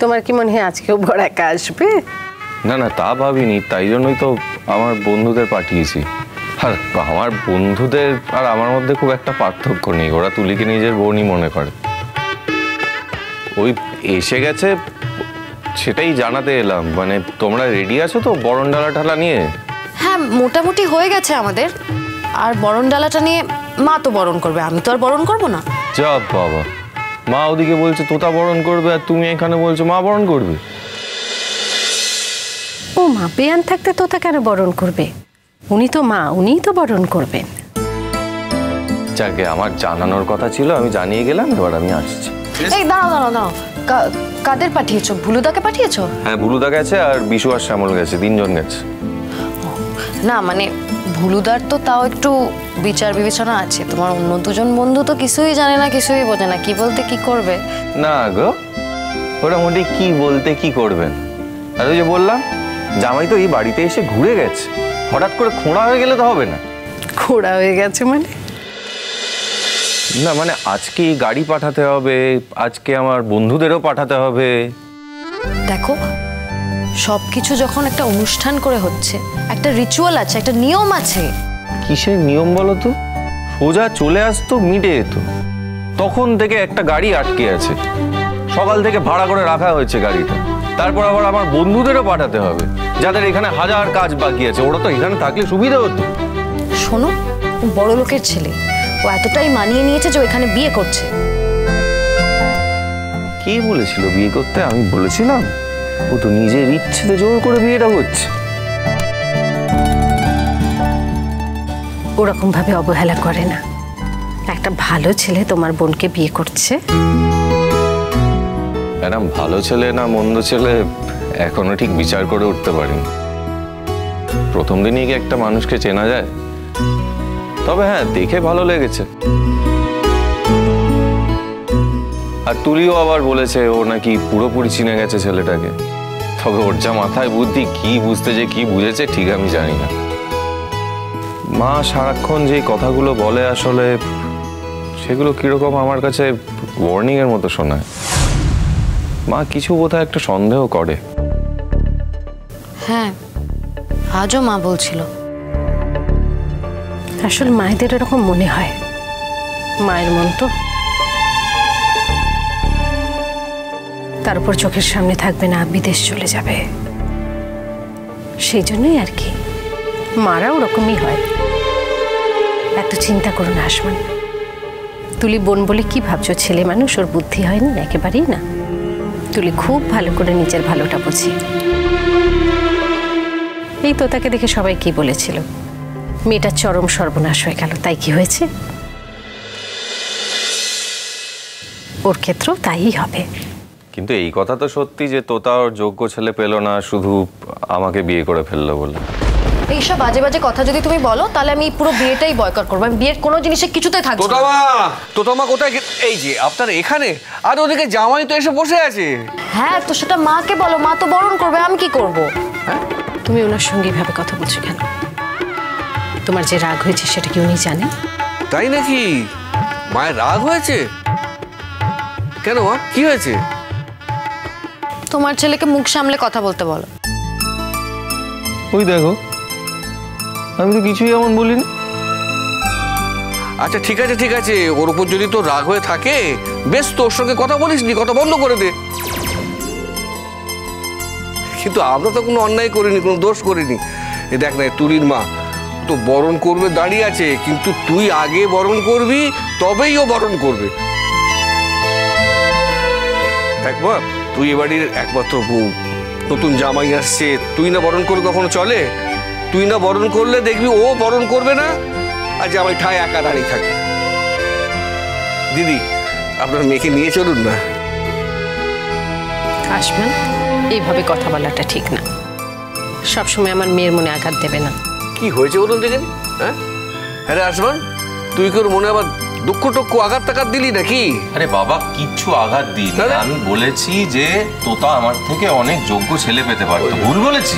তোমার কি মনে হয় আজকেও বড় একা আসবে? না না, তা ভাবিনি, তাই জন্যই তো আমার বন্ধুদের পাঠিয়েছি। আর আমার বন্ধুদের আর আমার মধ্যে খুব একটা পার্থক্য নেই, ওরা তুলিকে নিজের বোনই মনে করে। ওই এসে গেছে সেটাই জানাতে এলাম। মানে তোমরা রেডি আছো তো বরণ ডালা ঠালা নিয়ে? হ্যাঁ, মোটামুটি হয়ে গেছে আমাদের। আর বরণ ডালাটা নিয়ে মা তো বরণ করবে, আমি তো আর বরণ করবো না। যা বাবা, মা ওদিকে বলছে তোতা বরণ করবে আর তুমি এখানে বলছো মা বরণ করবে। ও মা, বেয়ান থাকতে তোতা কেন বরণ করবে? উনি তো মা, উনিই তো বরণ করবেন। যাকে আমার জানানোর কথা ছিল আমি জানিয়ে গেলাম, এবার আমি আসছি। এই দাঁড়াও দাঁড়াও দাঁড়াও, কাদের পাঠিয়েছো? ভুলুদাকে পাঠিয়েছো? হ্যাঁ, ভুলুদা গেছে আর বিশু আর শ্যামল গেছে, 3 জন গেছে। না মানে ভুলুদার তো তাও একটু বিচার বিবেচনা আছে, তোমার অন্য 2 জন বন্ধু তো কিছুই জানে না, কিছুই বোঝে না, কি বলতে কি করবে। না গো, মোটামুটি কি বলতে কি করবেন। আর ওই যে বললাম, জামাই তো এই বাড়িতে এসে ঘুরে গেছে, হঠাৎ করে খোঁড়া হয়ে গেলে তো হবে না। খোড়া হয়ে গেছে মানে? না মানে আজকে গাড়ি পাঠাতে হবে, আজকে আমার বন্ধুদেরও পাঠাতে হবে। দেখো, সবকিছু যখন একটা অনুষ্ঠান করে হচ্ছে, একটা রিচুয়াল আছে, একটা নিয়ম আছে। কিসের নিয়ম বলো তো? সোজা চলে আসতো, মিটে যেত। তখন থেকে একটা গাড়ি আটকে আছে, সকাল থেকে ভাড়া করে রাখা হয়েছে গাড়িটা। তারপর আবার আমার বন্ধুদেরও পাঠাতে হবে, যাদের এখানে হাজার কাজ বাকি আছে। ওরা তো এখানে থাকলে সুবিধা হতো। শোনো, বড় লোকের ছেলে, ও এতটাই মানিয়ে নিয়েছে যে এখানে বিয়ে করছে। কে বলেছিল বিয়ে করতে? আমি বলেছিলাম? ও তো নিজের ইচ্ছেতে জোর করে বিয়েটা করছে। ওরকম ভাবে অবহেলা করে না। একটা ভালো ছেলে তোমার বোনকে বিয়ে করছে। ম্যাডাম, ভালো ছেলে না মন্দ ছেলে এখনো ঠিক বিচার করে উঠতে পারিনি। প্রথম দিনই কি একটা মানুষকে চেনা যায়? তবে হ্যাঁ, দেখে ভালো লেগেছে। আর তুলিও আবার বলেছে ও নাকি পুরোপুরি চিনে গেছে ছেলেটাকে। তবে ওর যা মাথায় বুদ্ধি, কি বুঝতে যে কি বুঝেছে ঠিক আমি জানি না। মা সারাক্ষণ যে কথাগুলো বলে আসলে সেগুলো কিরকম আমার কাছে ওয়ার্নিং এর মতো শোনায়। মা কিছু বোধহয় একটা সন্দেহ করে। হ্যাঁ, আজও মা বলছিল। আসলে মায়েদের এরকম মনে হয়, মায়ের মন তো। তার উপর চোখের সামনে থাকবে না, বিদেশ চলে যাবে, সেই জন্যই আর কি। মারা ওরকমই হয়। এত চিন্তা করো না আসমান। তুলি বোন বলে কি ভাবছো? ছেলে মানুষ, ওর বুদ্ধি হয়নি? একেবারেই না। তুলি খুব ভালো করে নিজের ভালোটা বুঝি। এই তো তাকে দেখে সবাই কি বলেছিল, মেয়েটার চরম সর্বনাশ হয়ে গেল। তাই কি হয়েছে? ওর ক্ষেত্রেও তাই হবে। কিন্তু এই কথা তো সত্যি যে তোতা ওর যোগ্য ছেলে পেল না, শুধু আমাকে বিয়ে করে ফেললো বলে। এইসব বাজে বাজে কথা যদি তুমি বলো, তাহলে আমি পুরো বিয়েটাই বয়কট করবো। আমি বিয়ের কোনো জিনিসে কিছুতে থাকবো না। তোতামা কোথায়? এই যে আপনার এখানে, আর ওদিকে জামাই তো এসে বসে আছে। হ্যাঁ, তো সেটা মাকে বলো, মা তো বরণ করবে, আমি কি করব? তুমি ওনার সঙ্গে এভাবে কথা বলছো কেন? তোমার যে রাগ হয়েছে সেটা কি উনি জানেন? তাই নাকি? মায়ের রাগ হয়েছে কেন? মা কি হয়েছে? তোমার ছেলেকে মুখ সামলে কথা বলতে বলো। ওই দেখো, আমি তো কিছুই এমন বলিনি। আচ্ছা ঠিক আছে ঠিক আছে, ওর উপর যদি তোর রাগ হয়ে থাকে, বেশ, তোর সঙ্গে কথা বলিস নি, কথা বন্ধ করে দে। কিন্তু আমরা তো কোনো অন্যায় করিনি, কোনো দোষ করিনি। এ দেখ না, তুলির মা তো বরণ করবে দাঁড়িয়ে আছে, কিন্তু তুই আগে বরণ করবি, তবেই ও বরণ করবে। দেখ মা, তুই এ বাড়ির একমাত্র বউ, নতুন জামাই আসছে, তুই না বরণ করে কখনো চলে? তুই না বরণ করলে দেখবি ও বরণ করবে না, আর জামাই ঠায় একা দাঁড়িয়ে থাকে। দিদি, আপনার মেয়েকে নিয়ে চলুন না। আসমান, এইভাবে কথা বলাটা ঠিক না। সবসময় আমার মেয়ের মনে আঘাত দেবে না। কি হয়েছে বলুন দেখেন? হ্যাঁ আরে আসমান, তুই কি ওর মনে আবার দুঃখ টক্ষ আঘাত টাঘাত দিলি নাকি? আরে বাবা, কিচ্ছু আঘাত দিইনি। আমি বলেছি যে তোতা আমার থেকে অনেক যোগ্য ছেলে পেতে পারতো। ভুল বলেছি?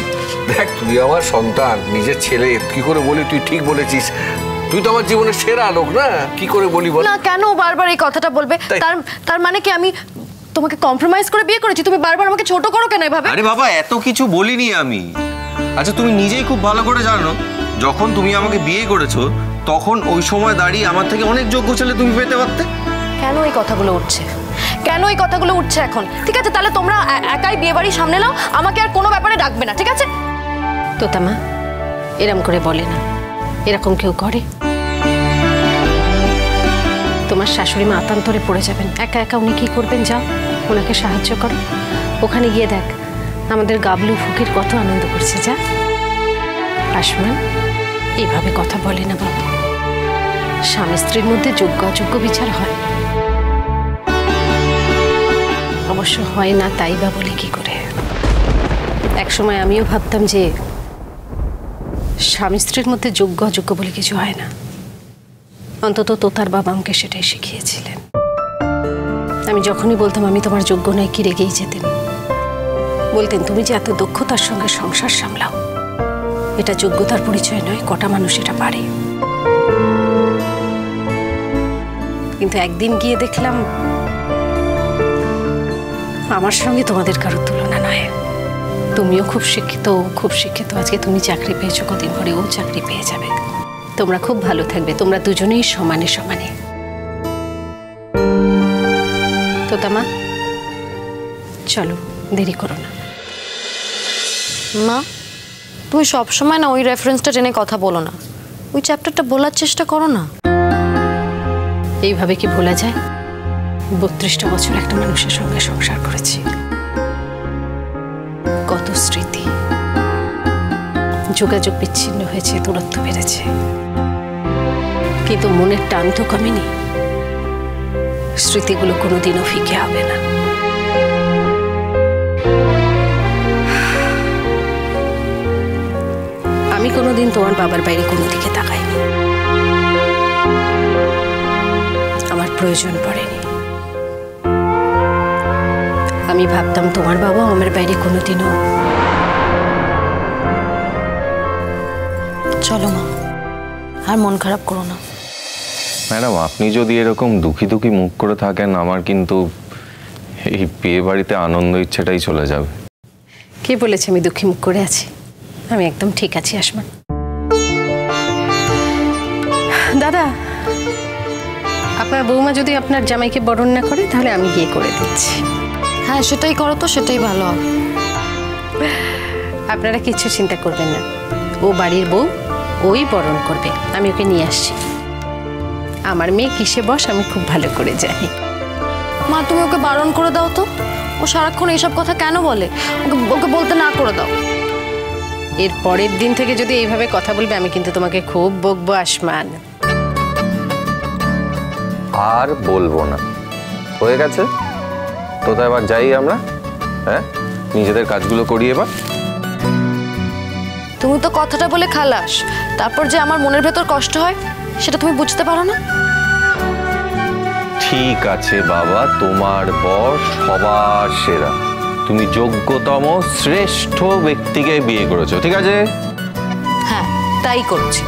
দেখ, তুই আমার সন্তান, নিজের ছেলে, কি করে বলি? তুই ঠিক বলেছিস, তুই তো আমার জীবনের সেরা লোক না, কি করে বলি বল? না কেন বারবার এই কথাটা বলবে? তার মানে কি আমি তোমাকে কম্প্রোমাইজ করে বিয়ে করেছি, তুমি বারবার আমাকে ছোট করো কেন এভাবে? আরে বাবা, এত কিছু বলিনি আমি। আচ্ছা, তুমি নিজেই খুব ভালো করে জানো, যখন তুমি আমাকে বিয়ে করেছো তখন ওই সময় দাঁড়িয়ে আমার থেকে অনেক যোগ্য ছেলে তুমি পেতে পারতে। কেন এই কথাগুলো উঠছে? কেন এই কথাগুলো উঠছে এখন? ঠিক আছে, তাহলে তোমরা একাই বিয়ে বাড়ি সামনে নাও, আমাকে আর কোনো ব্যাপারে ডাকবে না, ঠিক আছে? তোতামা, এরম করে বলে না, এরকম কেউ করে? তোমার শাশুড়ি মা আতান্তরে পড়ে যাবেন, একা একা উনি কি করবেন? যাও, ওনাকে সাহায্য করো। ওখানে গিয়ে দেখ আমাদের গাবলু ফকির কত আনন্দ করছে। যা। আসমান, এইভাবে কথা বলে না বাবা। স্বামী স্ত্রীর মধ্যে যোগ্য অযোগ্য বিচার হয়? অবশ্য হয় না, তাই বা বলে কি করে? একসময় আমিও ভাবতাম যে স্বামী স্ত্রীর মধ্যে যোগ্য অযোগ্য বলে কিছু হয় না। অন্তত তোতার বাবা আমাকে সেটাই শিখিয়েছিলেন। আমি যখনই বলতাম আমি তোমার যোগ্য নয়, কি রেগেই যেতেন। বলতেন তুমি যে এত দক্ষতার সঙ্গে সংসার সামলাও, এটা যোগ্যতার পরিচয় নয়, কটা মানুষ এটা পারে। কিন্তু একদিন গিয়ে দেখলাম আমার সঙ্গে তোমাদের কারোর তুলনা নয়। তুমিও খুব শিক্ষিত, ও খুব শিক্ষিত। আজকে তুমি চাকরি পেয়েছো, কদিন পরে ও চাকরি পেয়ে যাবে। তোমরা খুব ভালো থাকবে, তোমরা দুজনেই সমানে সমানে। তোতামা, চলো, দেরি করো না। মা, তুমি সবসময় না ওই রেফারেন্সটা টেনে কথা বলো না, ওই চ্যাপ্টারটা বলার চেষ্টা করো না। এইভাবে কি ভোলা যায়? 32টা বছর একটা মানুষের সঙ্গে সংসার করেছি, কত স্মৃতি। যোগাযোগ বিচ্ছিন্ন হয়েছে, দূরত্ব বেড়েছে, কিন্তু মনের টান তো কমেনি। স্মৃতিগুলো কোনোদিনও ফিকে হবে না। আমি কোনোদিন তোমার বাবার বাইরে কোনো দিকে তাকাইনি, আমার প্রয়োজন পড়েনি। আমি ভাবতাম তোমার বাবা আমার বাইরে কোনোদিনও। চলো মা, আর মন খারাপ করো না। ম্যাডাম, আপনি যদি এরকম দুঃখী দুঃখী মুখ করে থাকেন, আমার কিন্তু এই বিয়ে বাড়িতে আনন্দ ইচ্ছেটাই চলে যাবে। কে বলেছে আমি দুঃখী মুখ করে আছি? আমি একদম ঠিক আছি আসমান। দাদা, আপনার বৌমা যদি আপনার জামাইকে বরণ না করে তাহলে আমি গিয়ে করে দিচ্ছি। হ্যাঁ, সেটাই করো তো, সেটাই ভালো হবে। আপনারা কিছু চিন্তা করবেন না, ও বাড়ির বউ, ওই বরণ করবে। আমি ওকে নিয়ে আসছি। আমার মেয়ে কিসে বস আমি খুব ভালো করে জানি। মা, তুমি ওকে বারণ করে দাও তো, ও সারাক্ষণ এইসব কথা কেন বলে? ওকে বলতে না করে দাও। এর পরের দিন থেকে যদি এইভাবে কথা বলবে আমি কিন্তু তোমাকে খুব বকবো আসমান। আর বলবো না, হয়ে গেছে তো। তাই এবার যাই আমরা, হ্যাঁ, নিজেদের কাজগুলো করি এবার। তুমি তো কথাটা বলে খালাস, তারপর যে আমার মনের ভেতর কষ্ট হয় সেটা তুমি বুঝতে পারো না। ঠিক আছে বাবা, তোমার বর সবার সেরা, তুমি যোগ্যতম শ্রেষ্ঠ ব্যক্তিকে বিয়ে করেছো, ঠিক আছে? হ্যাঁ, তাই করছি।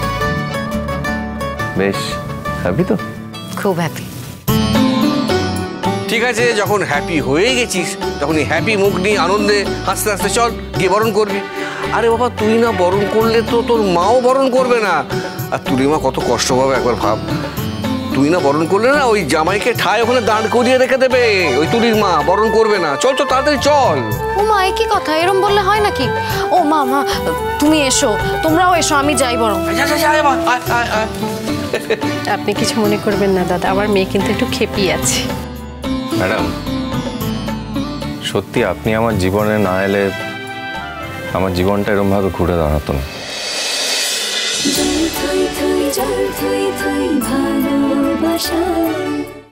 বেশ, হ্যাপি তো? খুব হ্যাপি। ঠিক আছে, যখন হ্যাপি হয়ে গেছিস তখন এই হ্যাপি মুখ নিয়ে আনন্দে হাসতে হাসতে চল গিয়ে বরণ করবি। আরে বাবা, তুই না বরণ করলে তো তোর মাও বরণ করবে না, আর তুলি মা কত কষ্ট পাবে একবার ভাব। তুই না বরণ করলে না ওই জামাইকে ঠায় ওখানে দাঁড় করিয়ে রেখে দেবে, ওই তুলির মা বরণ করবে না। চল চল, তাড়াতাড়ি চল। ও মা, কি কথা, এরম বললে হয় নাকি? ও মা, মা তুমি এসো, তোমরাও এসো, আমি যাই বরং। আপনি কিছু মনে করবেন না দাদা, আমার মেয়ে কিন্তু একটু খেপি আছে। ম্যাডাম, সত্যি আপনি আমার জীবনে না এলে আমার জীবনটা এরকম ভাবে ঘুরে দাঁড়াতো না। ভালোবাসা